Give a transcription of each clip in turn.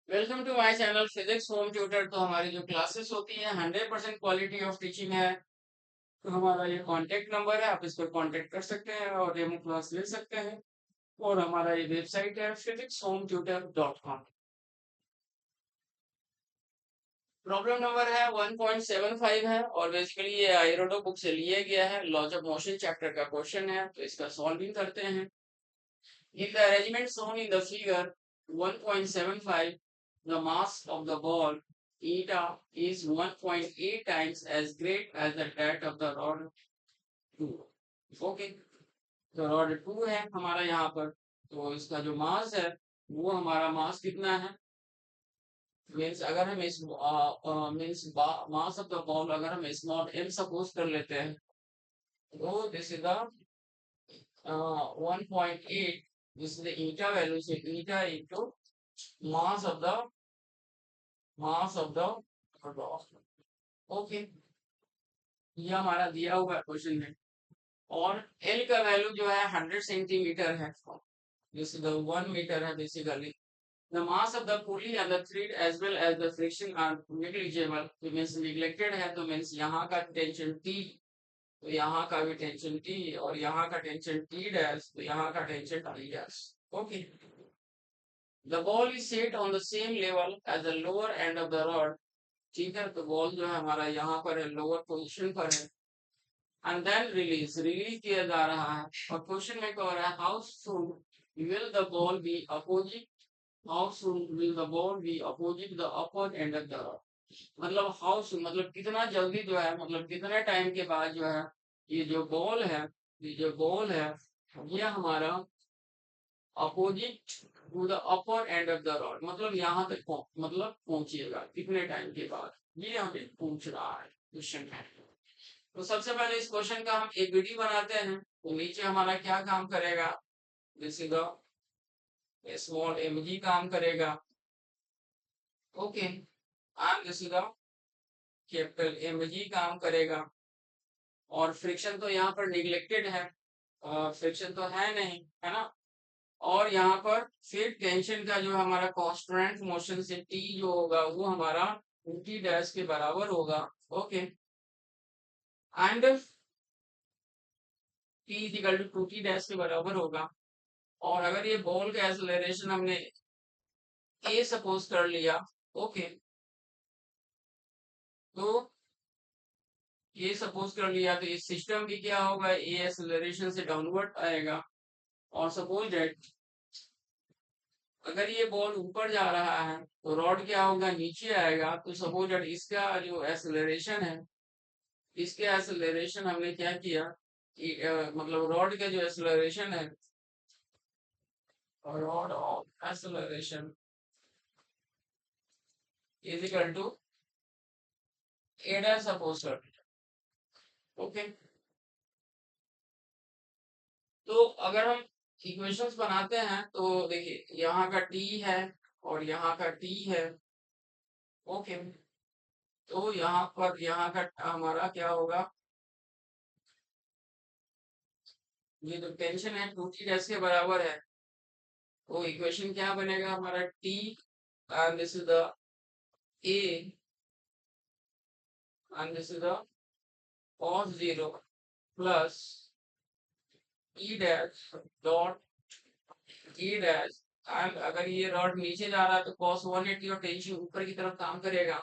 Welcome to my channel physics home tutor. तो हमारी जो क्लासेस होती हैं 100% क्वालिटी ऑफ टीचिंग है। तो हमारा ये कांटेक्ट नंबर है, आप इस पर कांटेक्ट कर सकते हैं और डेमो क्लास ले सकते हैं। और हमारा ये वेबसाइट है physicshometutor.com। प्रॉब्लम नंबर है 1.75 है और बेसिकली ये आयरोडो बुक से लिया गया है। लॉज ऑफ मोशन चैप्टर का क्वेश्चन है, तो इसका सॉल्विंग करते हैं। In the arrangement shown in the figure 1.75, the mass of the ball eta is 1.8 times as great as the that of the rod 2. Okay, तो rod 2 है हमारा यहाँ पर। तो इसका जो मास है वो हमारा मास कितना है? मीन्स अगर हम इस means mass of the ball अगर हम स्मॉल m सपोज कर लेते हैं, तो this is the 1.8, this is the eta value, so eta into mass of the ball. Okay, ये हमारा दिया हुआ क्वेश्चन में। और एल का वैल्यू जो है 100 सेंटीमीटर है, दिस इज द 1 मीटर है basically. The mass of the pulley and the thread as well as the friction are negligible, तो मीन्स निग्लेक्टेड है, तो मीन्स यहाँ का टेंशन T, तो यहाँ का भी टेंशन T, और यहाँ का टेंशन T डैश, तो यहाँ का tension T dash. Okay, the ball is set on the same level as the lower end of the rod। ठीक है, तो बॉल जो है हमारा यहाँ पर है, लोअर पोजीशन पर है। एंड देन रिलीज किया जा रहा है। और क्वेश्चन में कह रहा है how soon will the ball be opposite, how soon will the ball be opposite the upper end of the rod. मतलब हाउ सून मतलब कितना जल्दी जो है, मतलब कितने टाइम के बाद जो है ये जो बॉल है, ये जो बॉल है ये हमारा opposite to the upper end of the rod, मतलब यहाँ तक मतलब पहुंचेगा कितने टाइम के बाद, ये हमें पूछ रहा है क्वेश्चन में। तो सबसे पहले इस क्वेश्चन का हम एक वीडियो बनाते हैं। तो नीचे हमारा क्या काम करेगा, this is the small mg काम करेगा। Okay, and this is the capital mg काम करेगा। और फ्रिक्शन तो यहाँ पर निग्लेक्टेड है, फ्रिक्शन तो है नहीं, है ना। और यहाँ पर फिर टेंशन का जो हमारा कांस्टेंट मोशन से टी जो होगा वो हमारा टी डैश के बराबर होगा। Okay, and T equal to T dash के बराबर होगा। और अगर ये बॉल का एक्सेलरेशन हमने ए सपोज कर लिया, ओके, तो ये सपोज कर लिया, तो इस सिस्टम भी क्या होगा, ए एक्सेलरेशन से डाउनवर्ड आएगा। और सपोज दैट अगर ये बॉल ऊपर जा रहा है तो रॉड क्या होगा, नीचे आएगा। तो सपोज दैट इसका जो एक्सेलरेशन है, इसके एक्सेलरेशन हमने क्या किया कि मतलब रॉड का जो एक्सेलरेशन है, rod of acceleration is equal to A dash suppose कर। ओके, तो अगर हम इक्वेशंस बनाते हैं तो देखिए यहाँ का टी है और यहाँ का टी है। ओके, तो यहाँ पर यहाँ का हमारा क्या होगा, ये जो टेंशन है 2t डैश के बराबर है। तो इक्वेशन क्या बनेगा हमारा, T and this is the A and this is the cos 0 plus E dash dot E dash. And अगर ये रॉड नीचे जा रहा है तो cos 180 और टेंशन ऊपर की तरफ काम करेगा।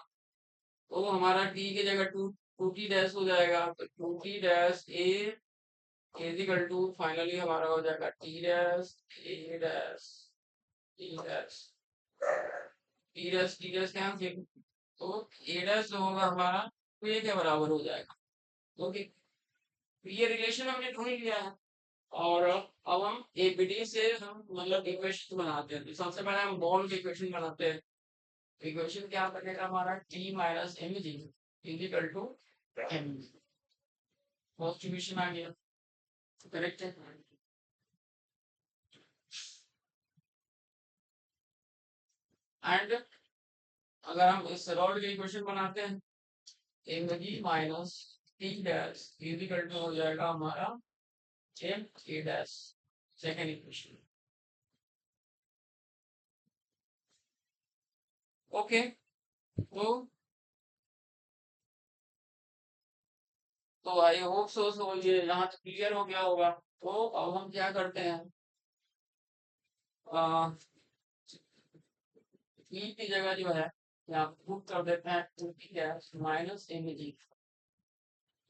तो हमारा टी की जगह टू टी डैश हो जाएगा, तो two T dash A equal to finally हमारा हो जाएगा T dash A dash T dash T dash cancel. तो ए डैश जो होगा हमारा तो ये के बराबर हो जाएगा। ओके, तो ये रिलेशन हमने ढूंढ लिया है। और अब हम एबीडी से हम मतलब इक्वेशन बनाते हैं। तो सबसे पहले हम बॉल के इक्वेशन बनाते हैं। इक्वेशन क्या बनेगा हमारा, T minus M G equal to M. First equation आ गया, करेक्ट है। एंड अगर हम इस रॉड के इक्वेशन बनाते हैं, M G minus T dash equal to हो जाएगा हमारा M A dash, second equation. Okay, तो आई होप सो ये यहाँ तक क्लियर हो गया होगा। तो अब हम क्या करते हैं, ई की जगह जो है यहाँ पुट कर देते हैं 2p minus M G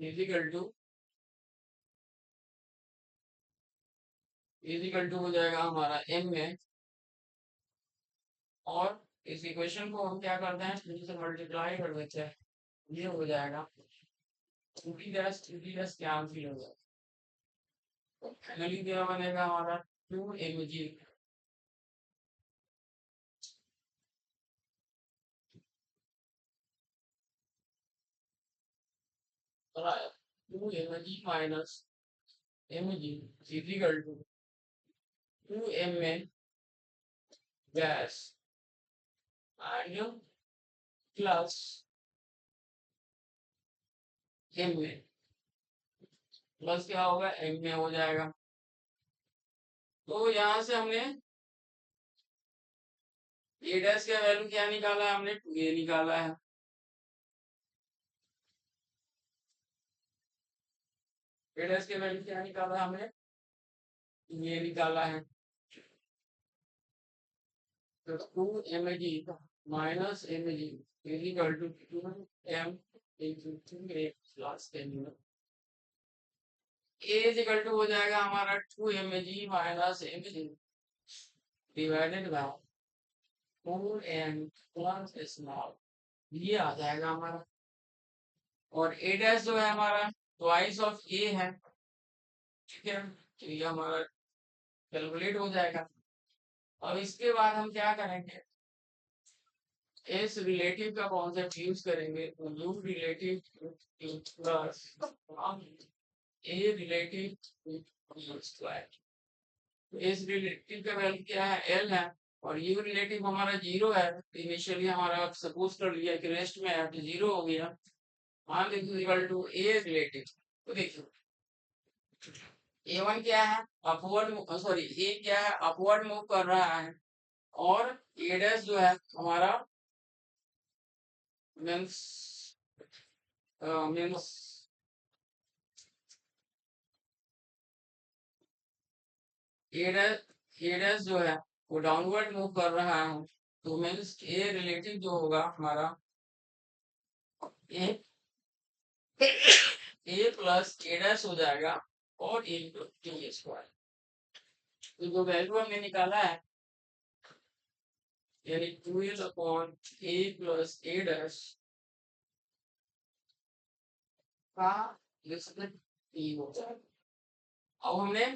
equal to हो जाएगा हमारा एम में, और इस इक्वेशन को हम क्या करते हैं 3 से मल्टीप्लाई कर देते हैं, ये हो जाएगा 2p कैंसिल हो जाएगा, फाइनली क्या बनेगा हमारा 2mg। Two M G minus M G equal to 2m में गैस एंड प्लस एम में, प्लस क्या होगा एम में हो जाएगा। तो यहाँ से हमने ए डैश का वैल्यू क्या निकाला है, हमने 2a निकाला है। ए डैश के वैल्यू क्या निकाला है हमने, ये निकाला है। तो 2mg minus mg equal to 2m into 2a plus m। a equal to हो जाएगा हमारा 2mg minus mg divided by 4m plus small, ये आ जाएगा हमारा। और a डैश जो है हमारा ट्वाइस ऑफ a है, ठीक है, तो ये हमारा कैलकुलेट हो जाएगा। अब इसके बाद हम क्या करेंगे, इस रिलेटिव का कॉन्सेप्ट यूज करेंगे, तो you relative plus a relative square. तो इस रिलेटिव का वैल्यू क्या है, एल है, और यू रिलेटिव हमारा जीरो है। इनिशियली हमारा सपोज कर लिया कि रेस्ट में है तो जीरो हो गया, मान लीजिए इक्वल टू ए रिलेटिव। तो देखिए A1 क्या है, अपवर्ड, सॉरी ए क्या है, अपवर्ड मूव कर रहा है, और ए डैश जो है हमारा मीन्स मीन्स ए डैश जो है वो डाउनवर्ड मूव कर रहा है, तो मीन्स ए रिलेटिव जो होगा हमारा ए ए प्लस ए डैश हो जाएगा, और ए टी स्क्वायर। तो जो वैल्यू हमने निकाला है यानी 2l अपॉन ए प्लस ए डैश का रिजल्ट टी हो जाएगा। अब हमने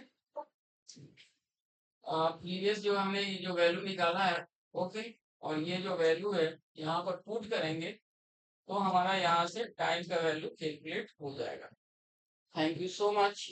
प्रीवियस जो हमने ये जो वैल्यू निकाला है, ओके, और ये जो वैल्यू है यहाँ पर पुट करेंगे, तो हमारा यहाँ से टाइम का वैल्यू कैलकुलेट हो जाएगा। Thank you so much.